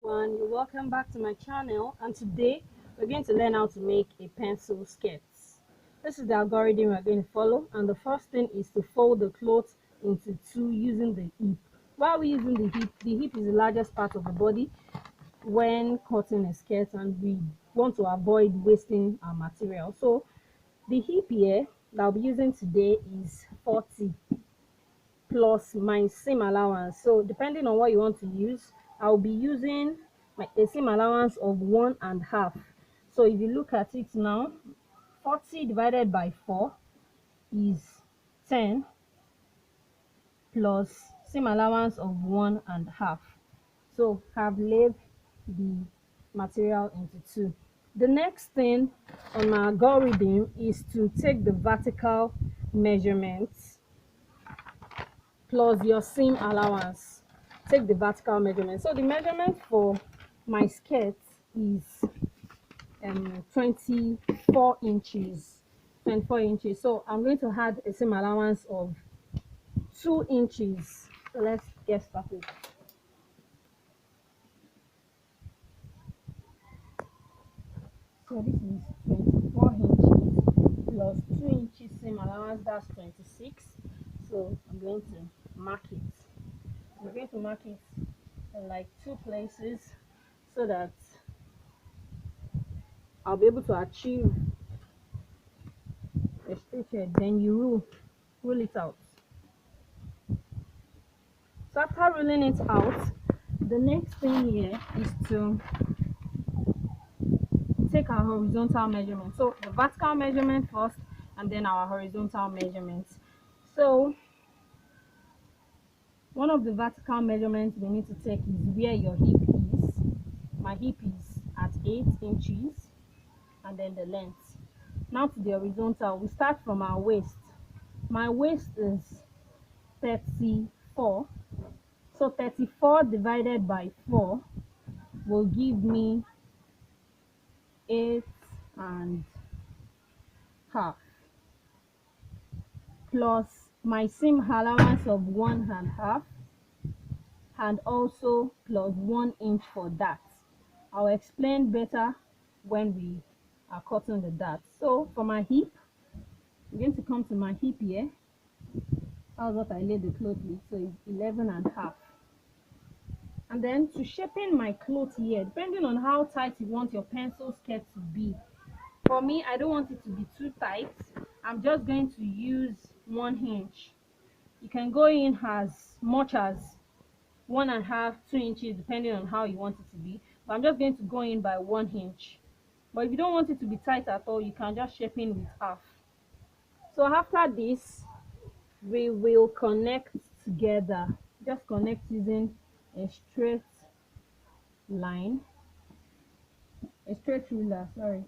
everyone, welcome back to my channel, and today we're going to learn how to make a pencil skirt. This is the algorithm we're going to follow, and the first thing is to fold the cloth into two using the hip. While we're using the hip is the largest part of the body when cutting a skirt, and we want to avoid wasting our material. So the hip here that I'll be using today is 40 plus my seam allowance. So depending on what you want to use, I'll be using a seam allowance of 1.5. So if you look at it now, 40 divided by 4 is 10 plus seam allowance of 1.5. So I've laid the material into two. The next thing on my algorithm is to take the vertical measurements plus your seam allowance. Take the vertical measurement. So the measurement for my skirt is 24 inches. 24 inches. So I'm going to add a seam allowance of 2 inches. So let's get started. So this is 24 inches plus 2 inches seam allowance, that's 26. So I'm going to mark it. I'm going to mark it in like 2 places so that I'll be able to achieve a straight edge. Then you rule it out. So after ruling it out, the next thing here is to take our horizontal measurement. So the vertical measurement first, and then our horizontal measurements. So one of the vertical measurements we need to take is where your hip is. My hip is at 8 inches, and then the length. Now to the horizontal, we start from our waist. My waist is 34. So 34 divided by 4 will give me 8.5 plus my seam allowance of 1.5, and also plus 1 inch for that. I'll explain better when we are cutting the dart. So for my hip, I'm going to come to my hip here. That's what I laid the cloth with, so it's 11.5. And then to shaping my cloth here, depending on how tight you want your pencil skirt to be. For me, I don't want it to be too tight. I'm just going to use 1 inch. You can go in as much as 1.5, 2 inches, depending on how you want it to be. But I'm just going to go in by 1 inch. But if you don't want it to be tight at all, you can just shape in with half. So after this, we will connect together. Just connect using a straight line, a straight ruler, sorry.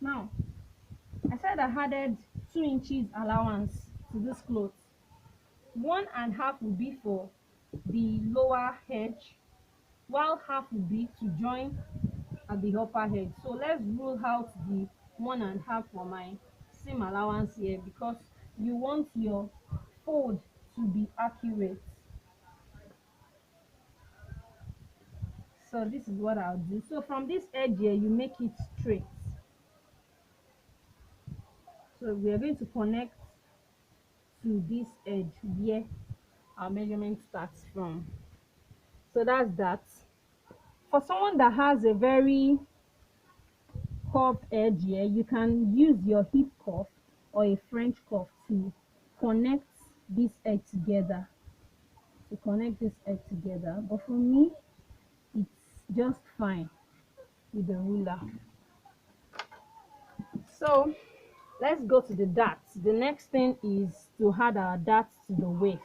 Now, I said I added 2 inches allowance to this cloth. 1.5 will be for the lower edge, while half will be to join at the upper edge. So let's rule out the 1.5 for my seam allowance here, because you want your fold to be accurate. So this is what I'll do. So from this edge here, you make it straight. So we are going to connect to this edge where our measurement starts from. So that's that. For someone that has a very curved edge here, you can use your hip cuff or a French cuff to connect this edge together. But for me, it's just fine with the ruler. So let's go to the darts. The next thing is to add our darts to the waist.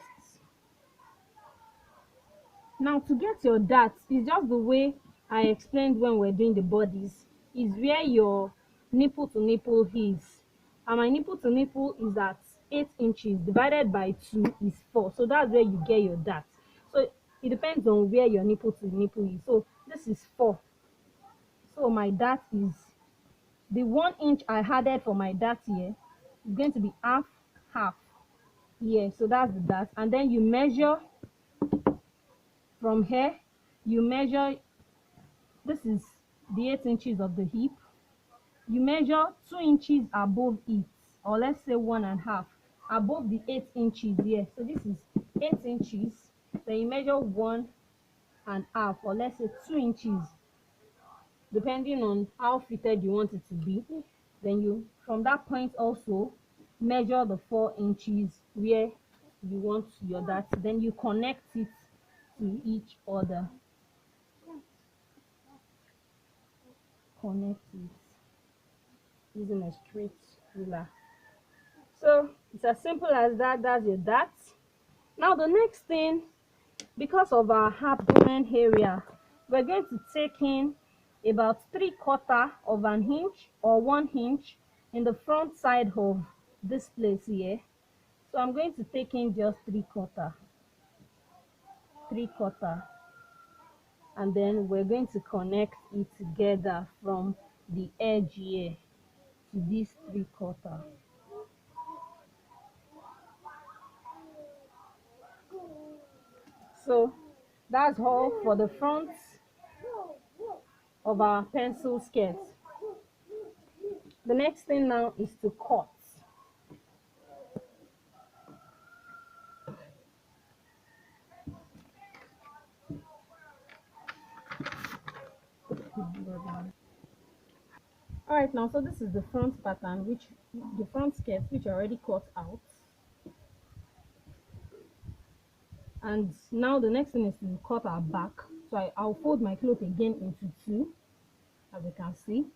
Now to get your darts is just the way I explained when we're doing the bodies, is where your nipple to nipple is. And my nipple to nipple is at 8 inches, divided by 2 is 4. So that's where you get your dart. So it depends on where your nipple to nipple is. So this is 4. So my dart is the 1 inch I added for my dart here is going to be half. here. So that's the dart, and then you measure from here. You measure, this is the 8 inches of the hip. You measure 2 inches above it, or let's say 1.5 above the 8 inches here. So this is 8 inches. Then you measure 1.5, or let's say 2 inches, depending on how fitted you want it to be. Then you, from that point, also measure the 4 inches where you want your dart. Then you connect it to each other. Connect it using a straight ruler. So it's as simple as that. That's your dart. Now the next thing, because of our abdomen area, we're going to take in about 3/4 of an inch or 1 inch in the front side of this place here. So I'm going to take in just 3/4, and then we're going to connect it together from the edge here to this 3/4. So that's all for the front of our pencil skirt. The next thing now is to cut. All right, now so this is the front pattern, which the front skirt which I already cut out. And now the next thing is to cut our back. So I'll fold my cloth again into two, as you can see.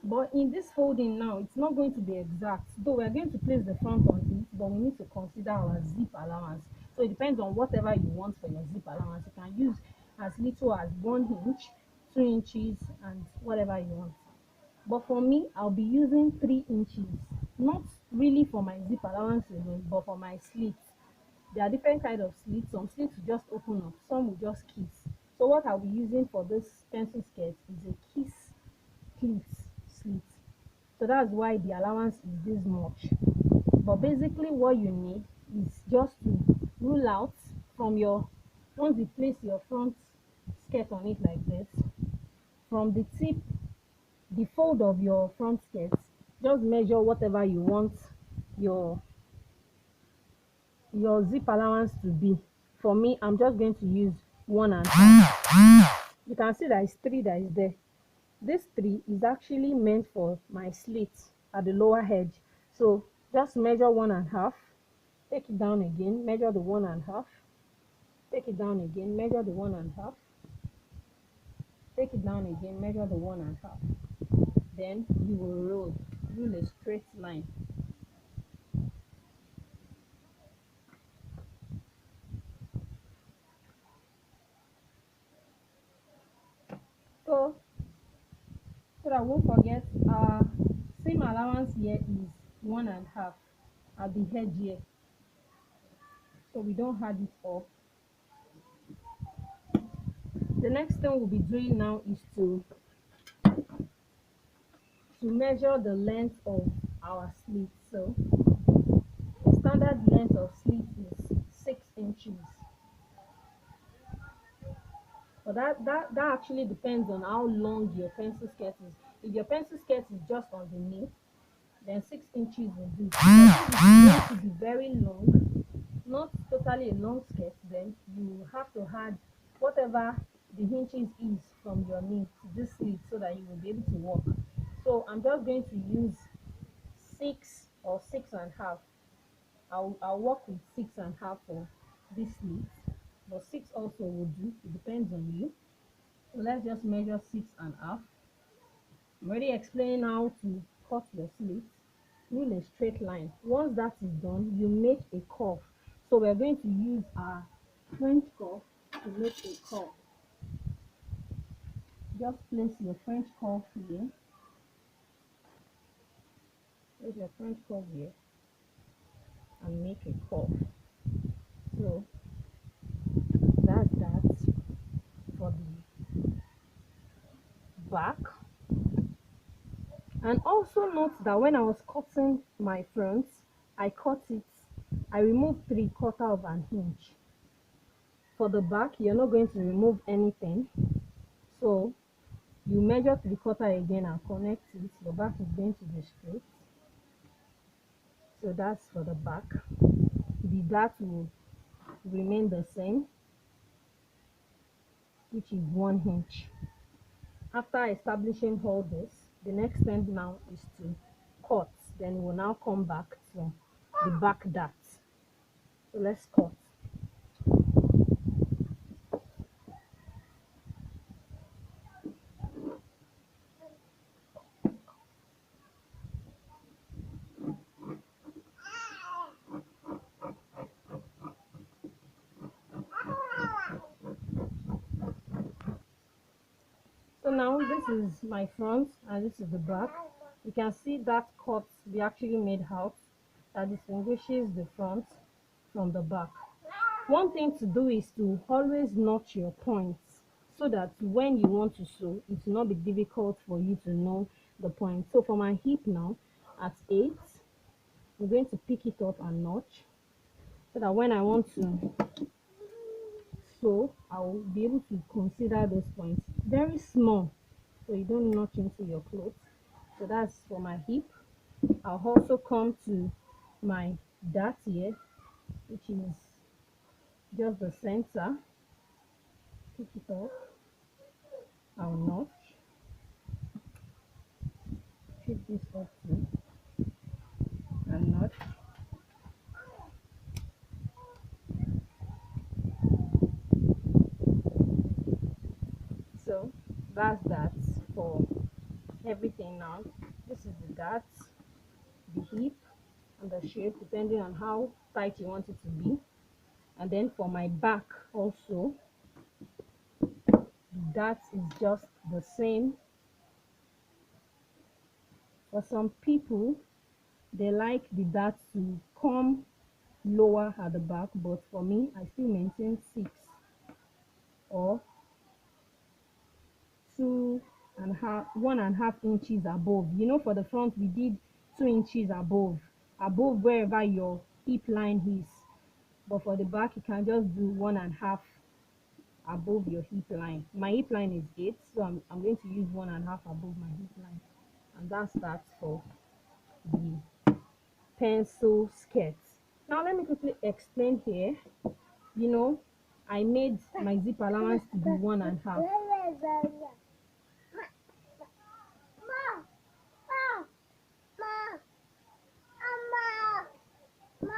But in this folding now, it's not going to be exact, though we're going to place the front on it, but we need to consider our zip allowance. So it depends on whatever you want for your zip allowance. You can use as little as 1 inch, 2 inches, and whatever you want. But for me, I'll be using 3 inches, not really for my zip allowance alone, but for my slits. There are different kinds of slits. Some slits will just open up, some will just kiss. So what I'll be using for this pencil skirt is a kiss pleat slit. So that's why the allowance is this much. But basically what you need is just to rule out from your, once you place your front skirt on it like this, from the tip, the fold of your front skirt, just measure whatever you want your zip allowance to be. For me, I'm just going to use 1.5. You can see that it's 3 that is there. This 3 is actually meant for my slit at the lower edge. So just measure 1.5, take it down again, measure the 1.5, take it down again, measure the 1.5, take it down again, measure the 1.5. Then you will rule a straight line. So that I won't forget, seam allowance here is 1.5 at the edge here, so we don't add it up. The next thing we'll be doing now is to measure the length of our slit. So the standard length of slit is 6 inches. But that actually depends on how long your pencil skirt is. If your pencil skirt is just on the knee, then 6 inches will do. But if it's going to be very long, not totally a long skirt, then you have to add whatever the inches is from your knee to this slit so that you will be able to walk. So I'm just going to use 6 or 6.5. I'll work with 6.5 for this slit, but 6 also will do. It depends on you. So let's just measure 6.5. I'm already explaining how to cut your slit. Rule a straight line. Once that is done, you make a curve. So we're going to use our French curve to make a curve. Just place your French curve here. Place your French curve here and make a curve. So that's that for the back. And also note that when I was cutting my front, I cut it I remove 3/4 of an inch. For the back, you're not going to remove anything, so you measure 3/4 again and connect it. Your back is going to be straight. So that's for the back. The dart will remain the same, which is 1 inch. After establishing all this, the next step now is to cut. Then we'll now come back to the back dart. So let's cut. So now this is my front and this is the back. You can see that cut we actually made out that distinguishes the front from the back. One thing to do is to always notch your points so that when you want to sew, it will not be difficult for you to know the point. So for my hip now, at 8, I'm going to pick it up and notch so that when I want to sew, I'll be able to consider those points. Very small, so you don't notch into your clothes. So that's for my hip. I'll also come to my dart here, which is just the center. Pick it up, I'll notch, pick this up too, and notch. So that's that for everything now. This is the dart, the hip, and the shape depending on how tight you want it to be. And then for my back also, that is just the same. For some people, they like the dart to come lower at the back, but for me, I still maintain 6 or 1.5 inches above. You know, for the front we did 2 inches above wherever your hip line is, but for the back you can just do 1.5 above your hip line. My hip line is 8, so I'm going to use 1.5 above my hip line, and that's that for the pencil skirt. Now let me quickly explain here. You know, I made my zip allowance to be 1.5.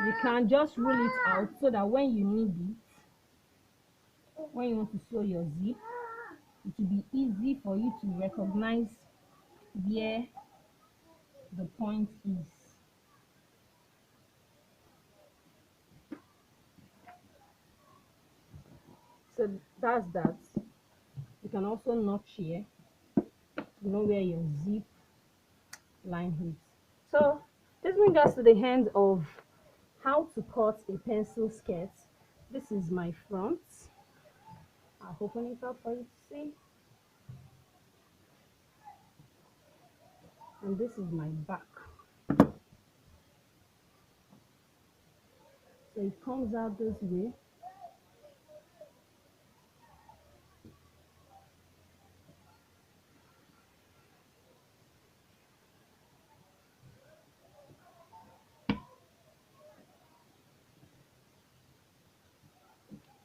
You can just rule it out so that when you need it, when you want to sew your zip, it will be easy for you to recognize where the point is. So that's that. You can also notch here to know where your zip line is. So this brings us to the end of how to cut a pencil skirt. This is my front. I'll open it up for you to see. And this is my back. So it comes out this way.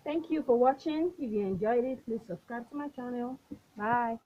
Thank you for watching. If you enjoyed it, please subscribe to my channel. Bye.